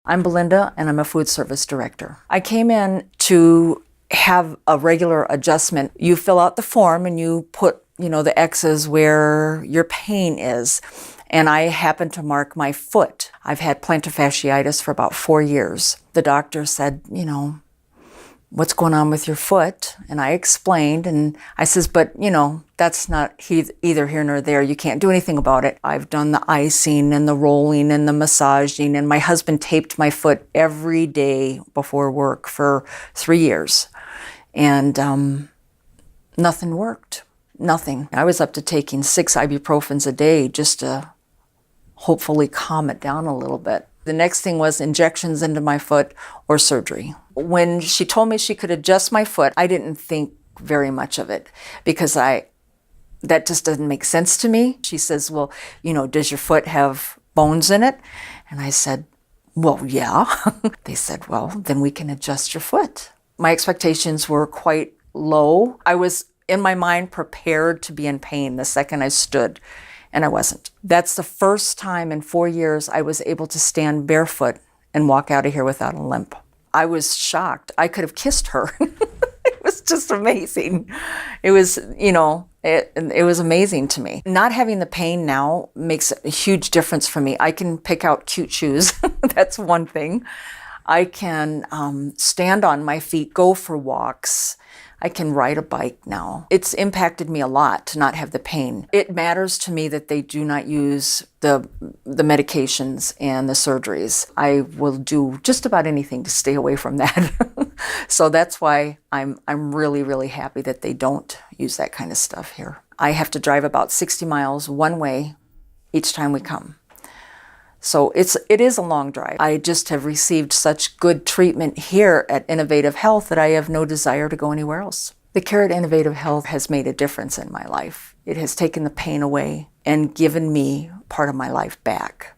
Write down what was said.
I'm Belinda, and I'm a food service director. I came in to have a regular adjustment. You fill out the form and you put, the X's where your pain is. And I happened to mark my foot. I've had plantar fasciitis for about 4 years. The doctor said, what's going on with your foot? And I explained, and I says, but that's not either here nor there. You can't do anything about it. I've done the icing and the rolling and the massaging, and my husband taped my foot every day before work for 3 years. And nothing worked. Nothing. I was up to taking 6 ibuprofens a day just to hopefully calm it down a little bit. The next thing was injections into my foot or surgery. When she told me she could adjust my foot, I didn't think very much of it because that just doesn't make sense to me. She says, well, does your foot have bones in it? And I said, well, yeah. They said, well, then we can adjust your foot. My expectations were quite low. I was, in my mind, prepared to be in pain the second I stood, and I wasn't. That's the first time in 4 years I was able to stand barefoot and walk out of here without a limp. I was shocked. I could have kissed her. It was just amazing. It was, it was amazing to me. Not having the pain now makes a huge difference for me. I can pick out cute shoes. That's one thing. I can stand on my feet, go for walks. I can ride a bike now. It's impacted me a lot to not have the pain. It matters to me that they do not use the medications and the surgeries. I will do just about anything to stay away from that. So that's why I'm really, really happy that they don't use that kind of stuff here. I have to drive about 60 miles one way each time we come. So it is a long drive. I just have received such good treatment here at Innovative Health that I have no desire to go anywhere else. The care at Innovative Health has made a difference in my life. It has taken the pain away and given me part of my life back.